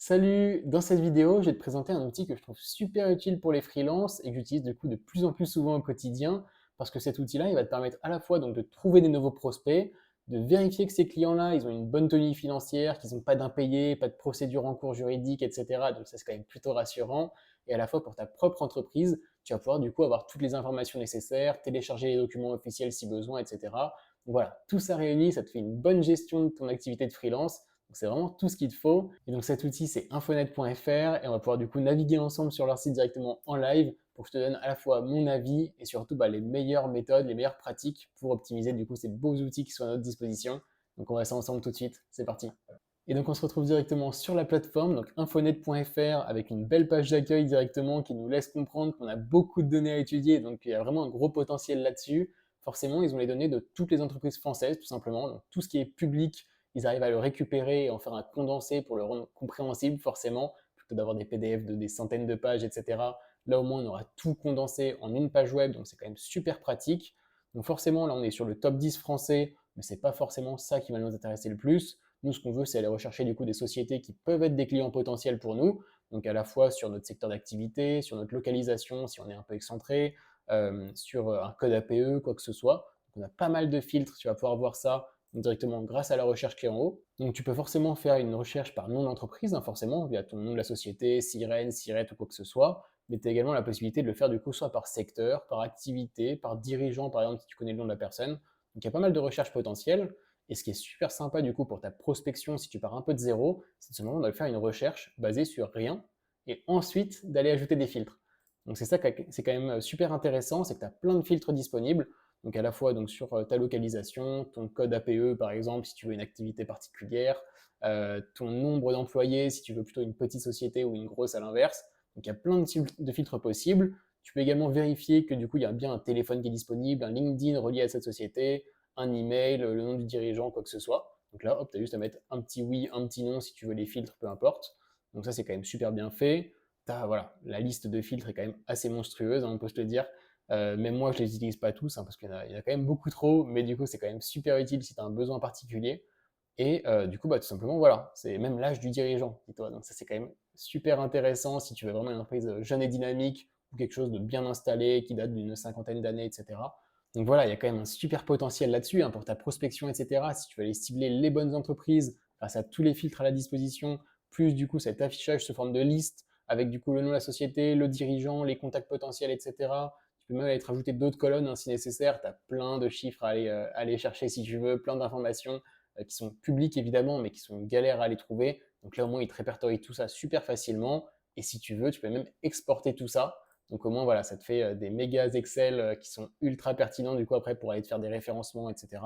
Salut! Dans cette vidéo, je vais te présenter un outil que je trouve super utile pour les freelances et que j'utilise du coup de plus en plus souvent au quotidien parce que cet outil-là, il va te permettre à la fois donc de trouver des nouveaux prospects, de vérifier que ces clients-là, ils ont une bonne tenue financière, qu'ils n'ont pas d'impayés, pas de procédure en cours juridique, etc. Donc ça, c'est quand même plutôt rassurant. Et à la fois pour ta propre entreprise, tu vas pouvoir du coup avoir toutes les informations nécessaires, télécharger les documents officiels si besoin, etc. Donc voilà, tout ça réuni, ça te fait une bonne gestion de ton activité de freelance. Donc c'est vraiment tout ce qu'il te faut. Et donc cet outil, c'est infonet.fr et on va pouvoir du coup naviguer ensemble sur leur site directement en live pour que je te donne à la fois mon avis et surtout les meilleures méthodes, les meilleures pratiques pour optimiser du coup ces beaux outils qui sont à notre disposition. Donc on va ça ensemble tout de suite. C'est parti. Et donc on se retrouve directement sur la plateforme, donc infonet.fr, avec une belle page d'accueil directement qui nous laisse comprendre qu'on a beaucoup de données à étudier, donc il y a vraiment un gros potentiel là-dessus. Forcément, ils ont les données de toutes les entreprises françaises, tout simplement. Donc tout ce qui est public, ils arrivent à le récupérer et en faire un condensé pour le rendre compréhensible, forcément, plutôt d'avoir des PDF de des centaines de pages, etc. Là, au moins, on aura tout condensé en une page web, donc c'est quand même super pratique. Donc forcément, là, on est sur le top 10 français, mais c'est pas forcément ça qui va nous intéresser le plus. Nous, ce qu'on veut, c'est aller rechercher du coup des sociétés qui peuvent être des clients potentiels pour nous, donc à la fois sur notre secteur d'activité, sur notre localisation, si on est un peu excentré, sur un code APE, quoi que ce soit. Donc, on a pas mal de filtres, tu vas pouvoir voir ça directement grâce à la recherche qui est en haut. Donc tu peux forcément faire une recherche par nom d'entreprise, hein, forcément, via ton nom de la société, Sirène, Sirette ou quoi que ce soit, mais tu as également la possibilité de le faire du coup soit par secteur, par activité, par dirigeant, par exemple, si tu connais le nom de la personne. Donc il y a pas mal de recherches potentielles. Et ce qui est super sympa du coup pour ta prospection, si tu pars un peu de zéro, c'est de ce moment de faire une recherche basée sur rien et ensuite d'aller ajouter des filtres. Donc c'est ça c'est quand même super intéressant, c'est que tu as plein de filtres disponibles. Donc à la fois donc sur ta localisation, ton code APE par exemple si tu veux une activité particulière, ton nombre d'employés si tu veux plutôt une petite société ou une grosse à l'inverse. Donc il y a plein de filtres possibles. Tu peux également vérifier que du coup il y a bien un téléphone qui est disponible, un LinkedIn relié à cette société, un email, le nom du dirigeant, quoi que ce soit. Donc là, hop, tu as juste à mettre un petit oui, un petit non si tu veux les filtres, peu importe. Donc ça, c'est quand même super bien fait. Voilà, la liste de filtres est quand même assez monstrueuse, hein, on peut se le dire. Même moi, je ne les utilise pas tous, hein, parce qu'il y en a quand même beaucoup trop, mais du coup, c'est quand même super utile si tu as un besoin particulier. Et du coup, tout simplement, voilà, c'est même l'âge du dirigeant, dis-toi. Donc ça, c'est quand même super intéressant si tu veux vraiment une entreprise jeune et dynamique ou quelque chose de bien installé qui date d'une cinquantaine d'années, etc. Donc voilà, il y a quand même un super potentiel là-dessus, hein, pour ta prospection, etc. Si tu veux aller cibler les bonnes entreprises grâce à tous les filtres à la disposition, plus du coup cet affichage sous forme de liste avec du coup le nom de la société, le dirigeant, les contacts potentiels, etc. Tu peux même aller te rajouter d'autres colonnes, hein, si nécessaire. Tu as plein de chiffres à aller chercher si tu veux, plein d'informations qui sont publiques évidemment, mais qui sont une galère à aller trouver. Donc là, au moins, ils te répertorient tout ça super facilement. Et si tu veux, tu peux même exporter tout ça. Donc au moins, voilà, ça te fait des méga Excel qui sont ultra pertinents du coup après pour aller te faire des référencements, etc.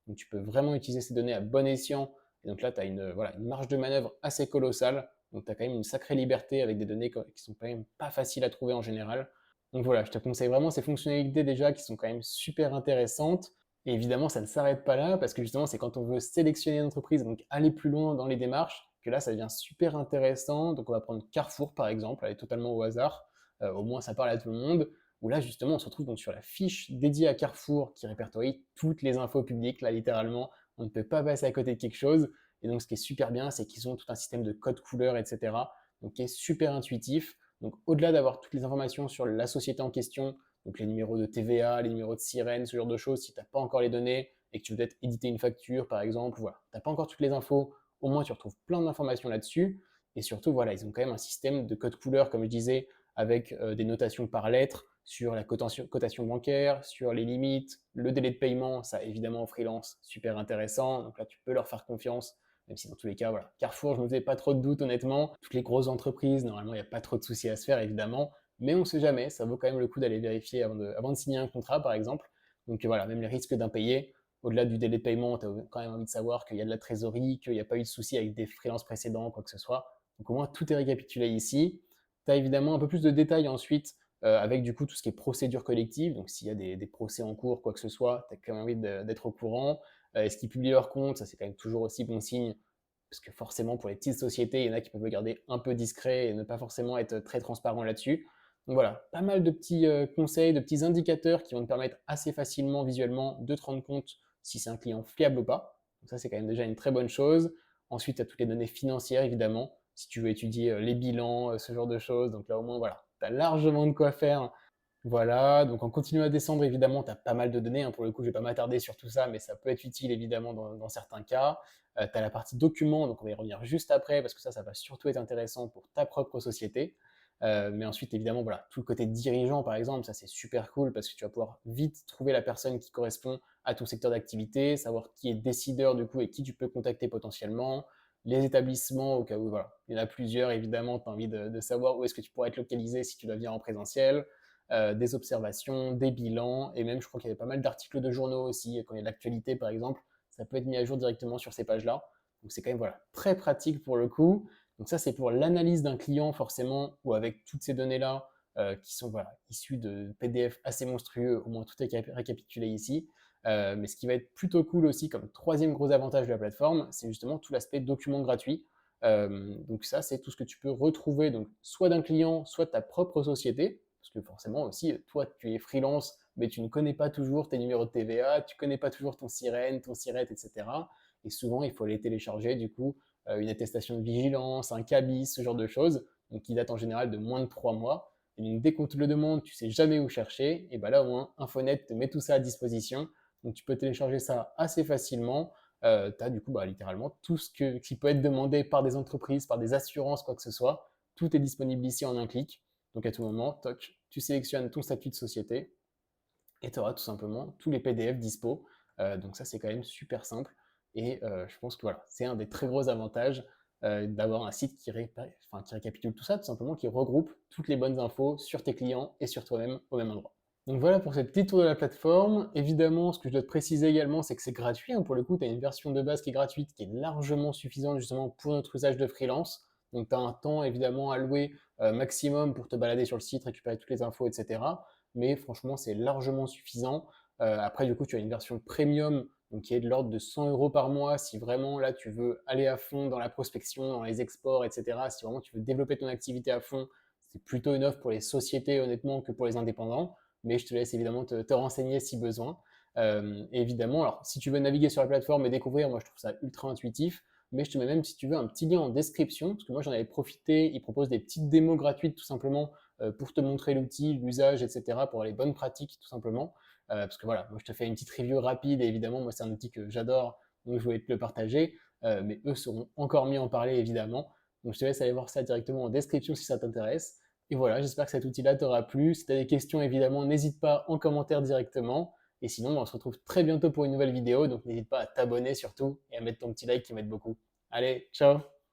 Donc tu peux vraiment utiliser ces données à bon escient. Et donc là, tu as une marge de manœuvre assez colossale. Donc tu as quand même une sacrée liberté avec des données qui sont quand même pas faciles à trouver en général. Donc voilà, je te conseille vraiment ces fonctionnalités déjà qui sont quand même super intéressantes. Et évidemment, ça ne s'arrête pas là, parce que justement, c'est quand on veut sélectionner une entreprise, donc aller plus loin dans les démarches, que là, ça devient super intéressant. Donc on va prendre Carrefour, par exemple, aller totalement au hasard. Au moins, ça parle à tout le monde. Où là, justement, on se retrouve donc sur la fiche dédiée à Carrefour qui répertorie toutes les infos publiques. Là, littéralement, on ne peut pas passer à côté de quelque chose. Et donc, ce qui est super bien, c'est qu'ils ont tout un système de code couleur, etc. Donc, qui est super intuitif. Donc, au-delà d'avoir toutes les informations sur la société en question, donc les numéros de TVA, les numéros de sirène, ce genre de choses, si tu n'as pas encore les données et que tu veux peut-être éditer une facture, par exemple, voilà, tu n'as pas encore toutes les infos, au moins tu retrouves plein d'informations là-dessus. Et surtout, voilà, ils ont quand même un système de code couleur, comme je disais, avec des notations par lettre sur la cotation bancaire, sur les limites, le délai de paiement, ça évidemment en freelance, super intéressant. Donc là, tu peux leur faire confiance, même si dans tous les cas, voilà. Carrefour, je me faisais pas trop de doutes honnêtement. Toutes les grosses entreprises, normalement, il n'y a pas trop de soucis à se faire évidemment, mais on ne sait jamais, ça vaut quand même le coup d'aller vérifier avant de signer un contrat par exemple. Donc voilà, même les risques d'impayés, au-delà du délai de paiement, tu as quand même envie de savoir qu'il y a de la trésorerie, qu'il n'y a pas eu de soucis avec des freelances précédents, quoi que ce soit. Donc au moins tout est récapitulé ici. Tu as évidemment un peu plus de détails ensuite avec du coup tout ce qui est procédure collective. Donc s'il y a des procès en cours, quoi que ce soit, tu as quand même envie d'être au courant. Est-ce qu'ils publient leurs comptes? Ça c'est quand même toujours aussi bon signe. Parce que forcément, pour les petites sociétés, il y en a qui peuvent le garder un peu discret et ne pas forcément être très transparent là-dessus. Donc voilà, pas mal de petits conseils, de petits indicateurs qui vont te permettre assez facilement, visuellement, de te rendre compte si c'est un client fiable ou pas. Donc ça, c'est quand même déjà une très bonne chose. Ensuite, tu as toutes les données financières, évidemment. si tu veux étudier les bilans, ce genre de choses. Donc là, au moins, voilà, tu as largement de quoi faire. Voilà, donc en continuant à descendre, évidemment, tu as pas mal de données, hein. Pour le coup, je vais pas m'attarder sur tout ça, mais ça peut être utile évidemment dans certains cas. Tu as la partie documents, donc on va y revenir juste après, parce que ça va surtout être intéressant pour ta propre société. Mais ensuite, évidemment, voilà, tout le côté dirigeant, par exemple, ça c'est super cool parce que tu vas pouvoir vite trouver la personne qui correspond à ton secteur d'activité, savoir qui est décideur du coup et qui tu peux contacter potentiellement, les établissements au cas où, voilà, il y en a plusieurs, évidemment, tu as envie de savoir où est-ce que tu pourrais être localisé si tu dois venir en présentiel, des observations, des bilans, et même je crois qu'il y avait pas mal d'articles de journaux aussi, quand il y a de l'actualité par exemple, ça peut être mis à jour directement sur ces pages-là. Donc c'est quand même voilà, très pratique pour le coup. Donc ça c'est pour l'analyse d'un client forcément, ou avec toutes ces données-là qui sont voilà, issues de PDF assez monstrueux, au moins tout est récapitulé ici. Mais ce qui va être plutôt cool aussi comme troisième gros avantage de la plateforme, c'est justement tout l'aspect document gratuit. Donc ça, c'est tout ce que tu peux retrouver donc soit d'un client, soit de ta propre société, parce que forcément aussi, toi, tu es freelance, mais tu ne connais pas toujours tes numéros de TVA, tu ne connais pas toujours ton SIREN, ton SIRET, etc. Et souvent, il faut les télécharger, du coup, une attestation de vigilance, un CABIS, ce genre de choses, donc qui date en général de moins de 3 mois. Et donc, dès qu'on te le demande, tu sais jamais où chercher, et bien là, au moins, Infonet te met tout ça à disposition. Donc, tu peux télécharger ça assez facilement. Tu as du coup littéralement tout ce qui peut être demandé par des entreprises, par des assurances, quoi que ce soit. Tout est disponible ici en un clic. Donc à tout moment, toc, tu sélectionnes ton statut de société et tu auras tout simplement tous les PDF dispo. Donc ça, c'est quand même super simple. Et je pense que voilà, c'est un des très gros avantages d'avoir un site qui récapitule tout ça, tout simplement, qui regroupe toutes les bonnes infos sur tes clients et sur toi-même au même endroit. Donc voilà pour cette petite tour de la plateforme. Évidemment, ce que je dois te préciser également, c'est que c'est gratuit, hein. Pour le coup, tu as une version de base qui est gratuite, qui est largement suffisante justement pour notre usage de freelance. Donc tu as un temps évidemment alloué maximum pour te balader sur le site, récupérer toutes les infos, etc. Mais franchement, c'est largement suffisant. Après, du coup, tu as une version premium, donc qui est de l'ordre de 100 euros par mois si vraiment là tu veux aller à fond dans la prospection, dans les exports, etc. Si vraiment tu veux développer ton activité à fond, c'est plutôt une offre pour les sociétés honnêtement que pour les indépendants, mais je te laisse évidemment te renseigner si besoin. Et évidemment, alors si tu veux naviguer sur la plateforme et découvrir, moi je trouve ça ultra intuitif, mais je te mets même si tu veux un petit lien en description, parce que moi j'en avais profité, ils proposent des petites démos gratuites tout simplement pour te montrer l'outil, l'usage, etc., pour les bonnes pratiques tout simplement. Parce que voilà, moi je te fais une petite review rapide et évidemment, moi c'est un outil que j'adore, donc je voulais te le partager, mais eux seront encore mieux en parler évidemment. Donc je te laisse aller voir ça directement en description si ça t'intéresse. Et voilà, j'espère que cet outil-là t'aura plu. Si tu as des questions, évidemment, n'hésite pas en commentaire directement. Et sinon, on se retrouve très bientôt pour une nouvelle vidéo, donc n'hésite pas à t'abonner surtout et à mettre ton petit like qui m'aide beaucoup. Allez, ciao!